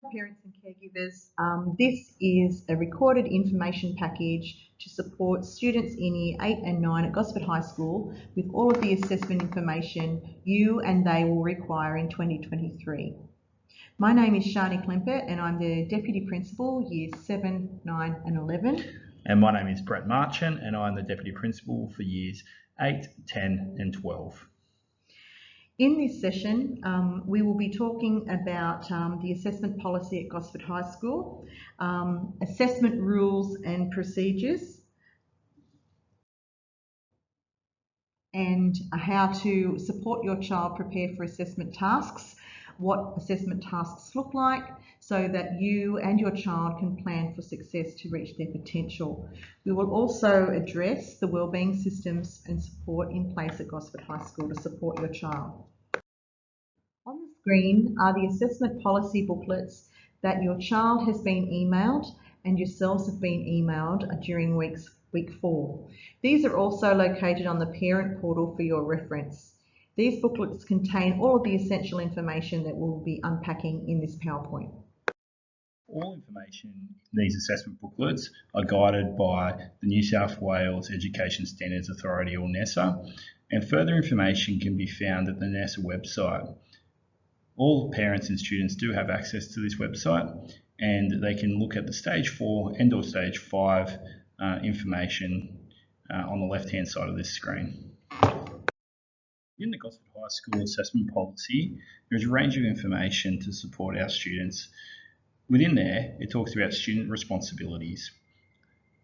Parents and caregivers, this is a recorded information package to support students in Year 8 and 9 at Gosford High School with all of the assessment information you and they will require in 2023. My name is Shani Klempert and I'm the Deputy Principal, Years 7, 9 and 11. And my name is Brett Marchant and I'm the Deputy Principal for Years 8, 10 and 12. In this session, we will be talking about the assessment policy at Gosford High School, assessment rules and procedures, and how to support your child prepare for assessment tasks, what assessment tasks look like, so that you and your child can plan for success to reach their potential. We will also address the wellbeing systems and support in place at Gosford High School to support your child. On the screen are the assessment policy booklets that your child has been emailed and yourselves have been emailed during week 4. These are also located on the parent portal for your reference. These booklets contain all of the essential information that we'll be unpacking in this PowerPoint. All information in these assessment booklets are guided by the New South Wales Education Standards Authority, or NESA, and further information can be found at the NESA website. All parents and students do have access to this website and they can look at the Stage 4 and or Stage 5 information on the left-hand side of this screen. In the Gosford High School assessment policy, there is a range of information to support our students. Within there, it talks about student responsibilities.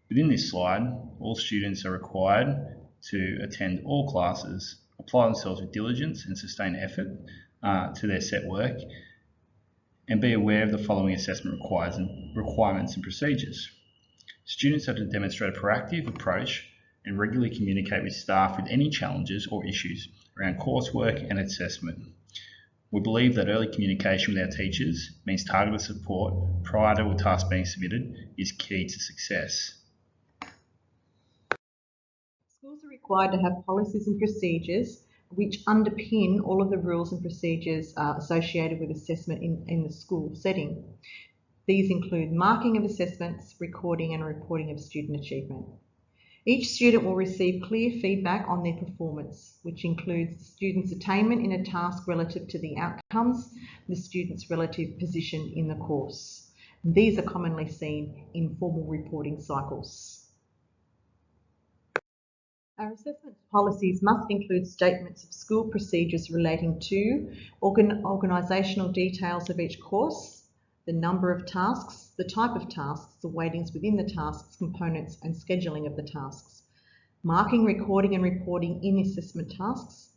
Within this slide, all students are required to attend all classes, apply themselves with diligence and sustain effort to their set work, and be aware of the following assessment requirements and procedures. Students have to demonstrate a proactive approach and regularly communicate with staff with any challenges or issues around coursework and assessment. We believe that early communication with our teachers means targeted support prior to a task being submitted is key to success. Schools are required to have policies and procedures which underpin all of the rules and procedures associated with assessment in the school setting. These include marking of assessments, recording and reporting of student achievement. Each student will receive clear feedback on their performance, which includes the student's attainment in a task relative to the outcomes, the student's relative position in the course. These are commonly seen in formal reporting cycles. Our assessment policies must include statements of school procedures relating to organisational details of each course, the number of tasks, the type of tasks, the weightings within the tasks, components and scheduling of the tasks, marking, recording and reporting in assessment tasks,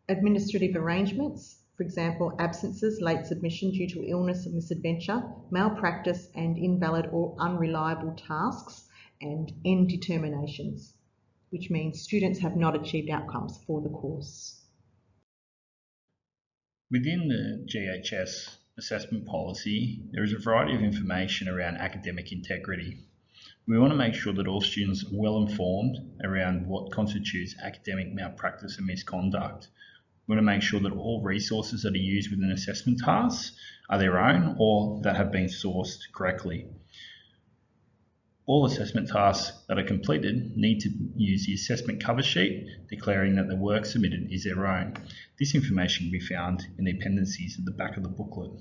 administrative arrangements, for example, absences, late submission due to illness or misadventure, malpractice and invalid or unreliable tasks, and end determinations, which means students have not achieved outcomes for the course. Within the GHS assessment policy, there is a variety of information around academic integrity. We want to make sure that all students are well informed around what constitutes academic malpractice and misconduct. We want to make sure that all resources that are used within assessment tasks are their own or that have been sourced correctly. All assessment tasks that are completed need to use the assessment cover sheet declaring that the work submitted is their own. This information can be found in the appendices at the back of the booklet.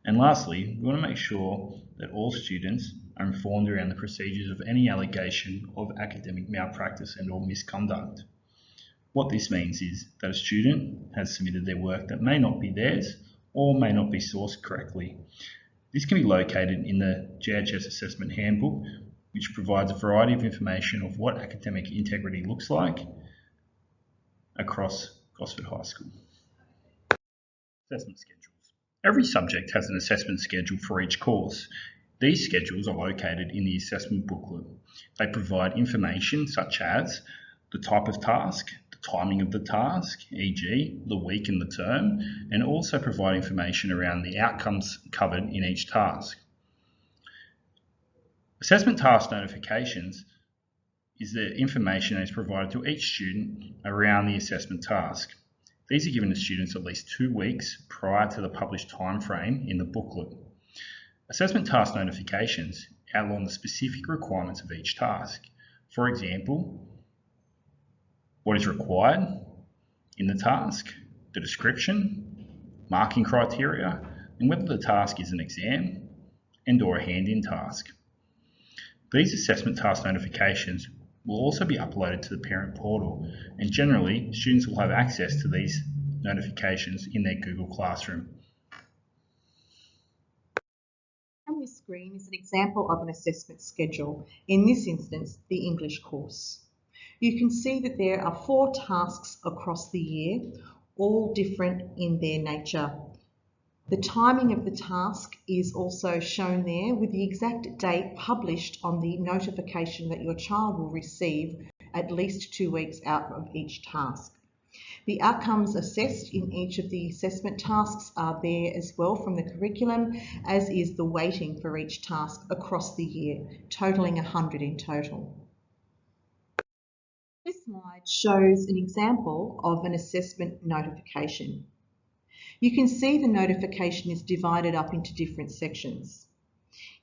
And lastly, we want to make sure that all students are informed around the procedures of any allegation of academic malpractice and or misconduct. What this means is that a student has submitted their work that may not be theirs or may not be sourced correctly. This can be located in the GHS Assessment Handbook, which provides a variety of information of what academic integrity looks like across Gosford High School. Assessment schedules. Every subject has an assessment schedule for each course. These schedules are located in the assessment booklet. They provide information such as the type of task, the timing of the task, e.g. the week and the term, and also provide information around the outcomes covered in each task. Assessment task notifications is the information that is provided to each student around the assessment task. These are given to students at least 2 weeks prior to the published time frame in the booklet. Assessment task notifications outline the specific requirements of each task. For example, what is required in the task, the description, marking criteria, and whether the task is an exam and/or a hand-in task. These assessment task notifications will also be uploaded to the parent portal, and generally, students will have access to these notifications in their Google Classroom. On this screen is an example of an assessment schedule, in this instance, the English course. You can see that there are 4 tasks across the year, all different in their nature. The timing of the task is also shown there with the exact date published on the notification that your child will receive at least 2 weeks out of each task. The outcomes assessed in each of the assessment tasks are there as well from the curriculum, as is the weighting for each task across the year, totaling 100 in total. This slide shows an example of an assessment notification. You can see the notification is divided up into different sections.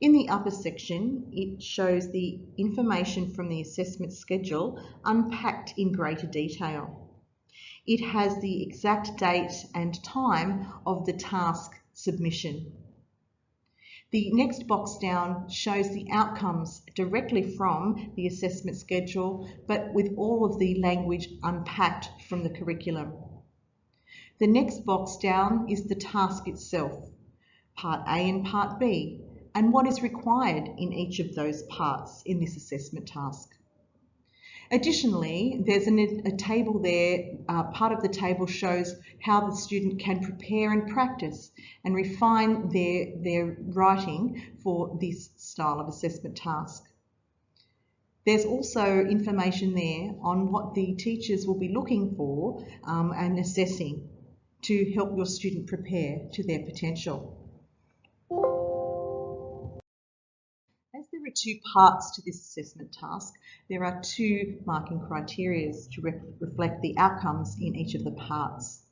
In the upper section, it shows the information from the assessment schedule unpacked in greater detail. It has the exact date and time of the task submission. The next box down shows the outcomes directly from the assessment schedule, but with all of the language unpacked from the curriculum. The next box down is the task itself, Part A and Part B, and what is required in each of those parts in this assessment task. Additionally, there's a table there. Part of the table shows how the student can prepare and practice and refine their writing for this style of assessment task. There's also information there on what the teachers will be looking for and assessing to help your student prepare to their potential. As there are 2 parts to this assessment task, there are 2 marking criteria to reflect the outcomes in each of the parts.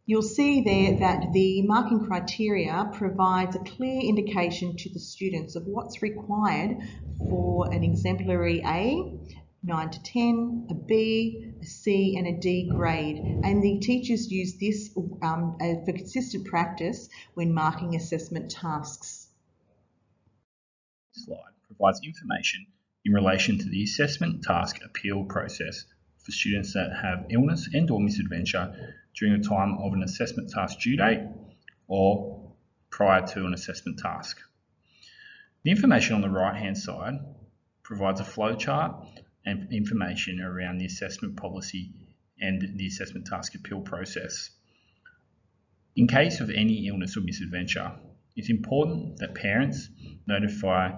You'll see there that the marking criteria provides a clear indication to the students of what's required for an exemplary A, 9 to 10, a B, a C and a D grade, and the teachers use this for consistent practice when marking assessment tasks. This slide provides information in relation to the assessment task appeal process for students that have illness and/or misadventure during the time of an assessment task due date or prior to an assessment task. The information on the right-hand side provides a flowchart and information around the assessment policy and the assessment task appeal process. In case of any illness or misadventure, it's important that parents notify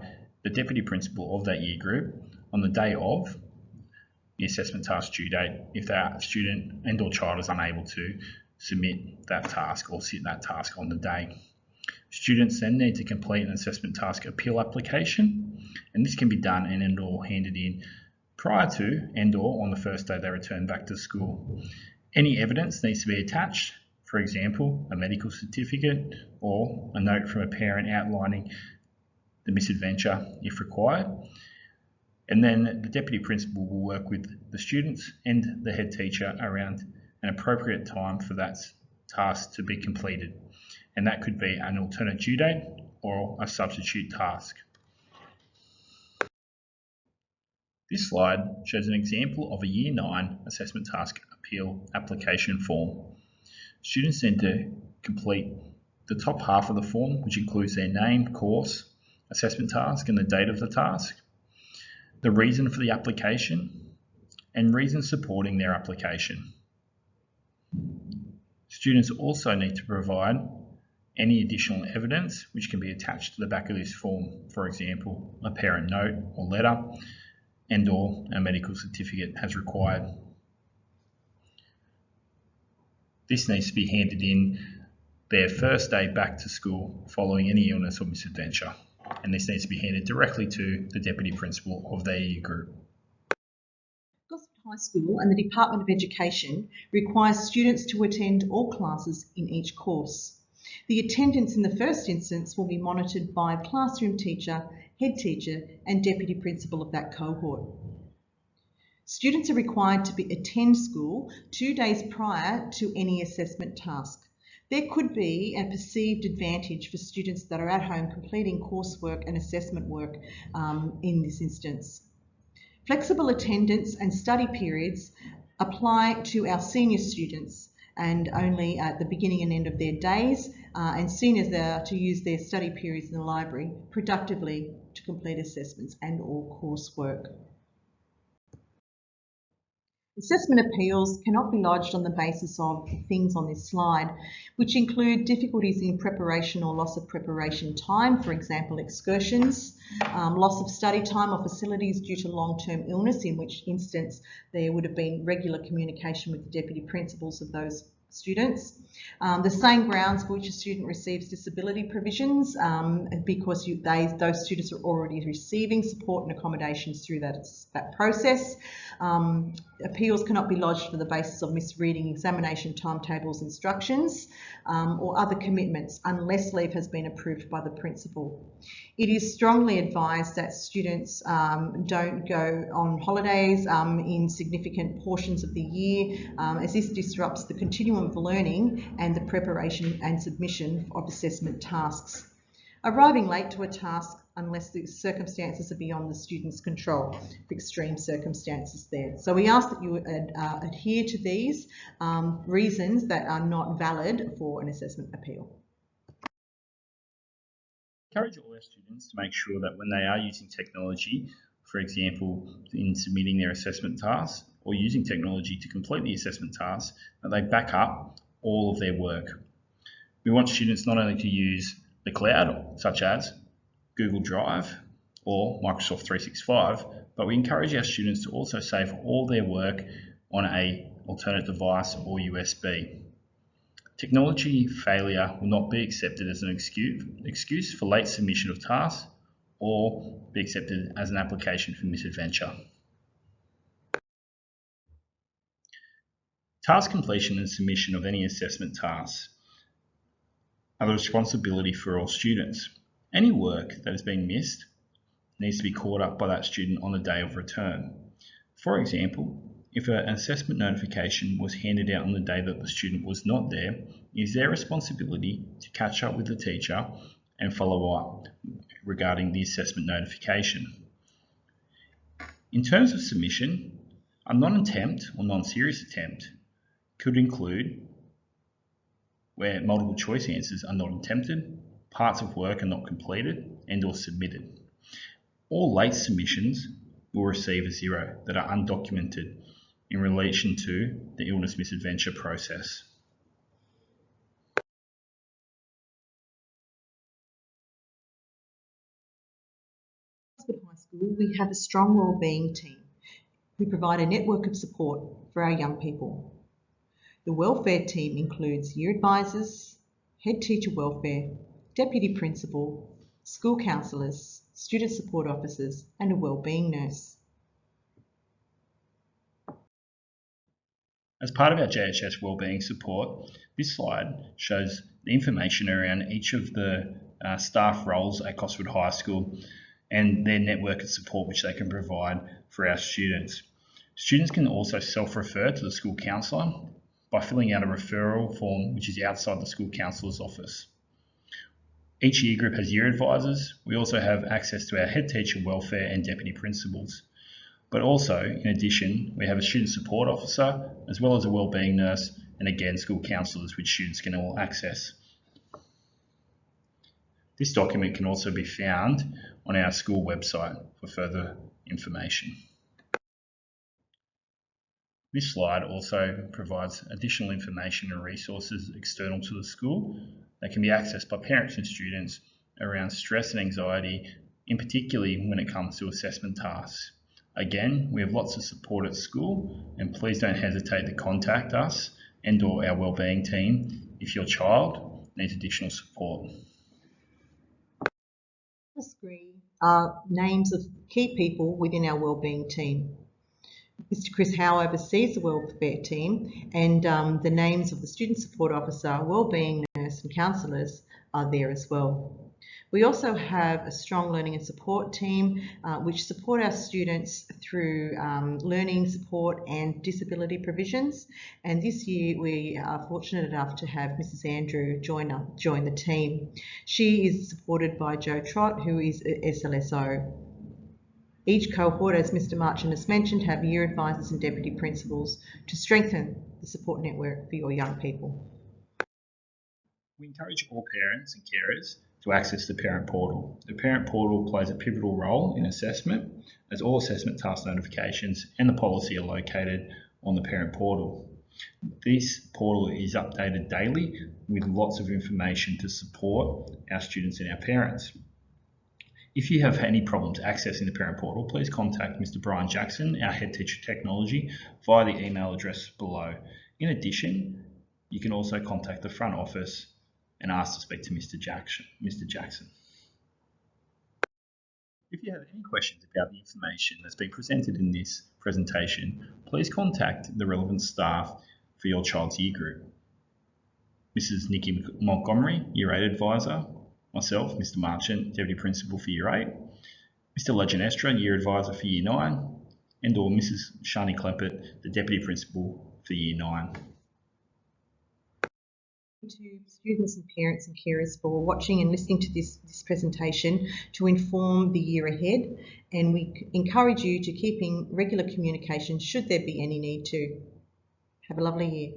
the deputy principal of that year group on the day of the assessment task due date if that student and or child is unable to submit that task or sit that task on the day. Students then need to complete an assessment task appeal application, and this can be done and or handed in prior to and or on the first day they return back to school. Any evidence needs to be attached, for example, a medical certificate or a note from a parent outlining the misadventure if required. And then the deputy principal will work with the students and the head teacher around an appropriate time for that task to be completed. And that could be an alternate due date or a substitute task. This slide shows an example of a Year 9 assessment task appeal application form. Students need to complete the top half of the form, which includes their name, course, assessment task and the date of the task, the reason for the application, and reasons supporting their application. Students also need to provide any additional evidence which can be attached to the back of this form, for example, a parent note or letter and or a medical certificate as required. This needs to be handed in their first day back to school following any illness or misadventure, and this needs to be handed directly to the deputy principal of their year group. Gosford High School and the Department of Education requires students to attend all classes in each course. The attendance in the first instance will be monitored by a classroom teacher, head teacher, and deputy principal of that cohort. Students are required to attend school 2 days prior to any assessment task. There could be a perceived advantage for students that are at home completing coursework and assessment work in this instance. Flexible attendance and study periods apply to our senior students and only at the beginning and end of their days, and seniors are to use their study periods in the library productively to complete assessments and or coursework. Assessment appeals cannot be lodged on the basis of things on this slide, which include difficulties in preparation or loss of preparation time, for example, excursions, loss of study time or facilities due to long-term illness, in which instance there would have been regular communication with the deputy principals of those students. The same grounds for which a student receives disability provisions because those students are already receiving support and accommodations through that process. Appeals cannot be lodged for the basis of misreading examination timetables, instructions, or other commitments unless leave has been approved by the principal. It is strongly advised that students don't go on holidays in significant portions of the year, as this disrupts the continuum of learning and the preparation and submission of assessment tasks. Arriving late to a task unless the circumstances are beyond the student's control, extreme circumstances there. So we ask that you adhere to these reasons that are not valid for an assessment appeal. Encourage all our students to make sure that when they are using technology, for example, in submitting their assessment tasks or using technology to complete the assessment tasks, that they back up all of their work. We want students not only to use the cloud, such as Google Drive or Microsoft 365, but we encourage our students to also save all their work on an alternate device or USB. Technology failure will not be accepted as an excuse for late submission of tasks or be accepted as an application for misadventure. Task completion and submission of any assessment tasks are the responsibility for all students. Any work that has been missed needs to be caught up by that student on the day of return. For example, if an assessment notification was handed out on the day that the student was not there, it is their responsibility to catch up with the teacher and follow up regarding the assessment notification. In terms of submission, a non-attempt or non-serious attempt could include where multiple choice answers are not attempted, parts of work are not completed and or submitted. All late submissions will receive a 0 that are undocumented in relation to the illness misadventure process. At High School, we have a strong wellbeing team who provide a network of support for our young people. The welfare team includes year advisors, head teacher welfare, deputy principal, school counsellors, student support officers, and a wellbeing nurse. As part of our GHS wellbeing support, this slide shows the information around each of the staff roles at Gosford High School and their network of support which they can provide for our students. Students can also self-refer to the school counsellor by filling out a referral form which is outside the school counsellor's office. Each year group has year advisors. We also have access to our head teacher welfare and deputy principals. But also, in addition, we have a student support officer as well as a wellbeing nurse and again school counsellors which students can all access. This document can also be found on our school website for further information. This slide also provides additional information and resources external to the school that can be accessed by parents and students around stress and anxiety, in particularly when it comes to assessment tasks. Again, we have lots of support at school, and please don't hesitate to contact us and or our wellbeing team if your child needs additional support. On the screen are names of key people within our wellbeing team. Mr. Chris Howe oversees the welfare team, and the names of the student support officer, wellbeing nurse, learners and counsellors are there as well. We also have a strong learning and support team which support our students through learning support and disability provisions. And this year we are fortunate enough to have Mrs. Andrew join the team. She is supported by Jo Trott, who is a SLSO. Each cohort, as Mr. Marchant has mentioned, have year advisors and deputy principals to strengthen the support network for your young people. We encourage all parents and carers to access the parent portal. The parent portal plays a pivotal role in assessment, as all assessment task notifications and the policy are located on the parent portal. This portal is updated daily with lots of information to support our students and our parents. If you have any problems accessing the parent portal, please contact Mr. Brian Jackson, our Head Teacher Technology, via the email address below. In addition, you can also contact the front office and ask to speak to Mr. Jackson. If you have any questions about the information that's been presented in this presentation, please contact the relevant staff for your child's year group. Mrs. Nikki Montgomery, Year 8 Advisor, myself, Mr. Marchant, Deputy Principal for Year 8, Mr. Leginestra, Year Advisor for Year 9, and or Mrs. Shani Kleppert, the Deputy Principal for Year 9. To students and parents and carers for watching and listening to this presentation to inform the year ahead, and we encourage you to keep in regular communication should there be any need to. Have a lovely year.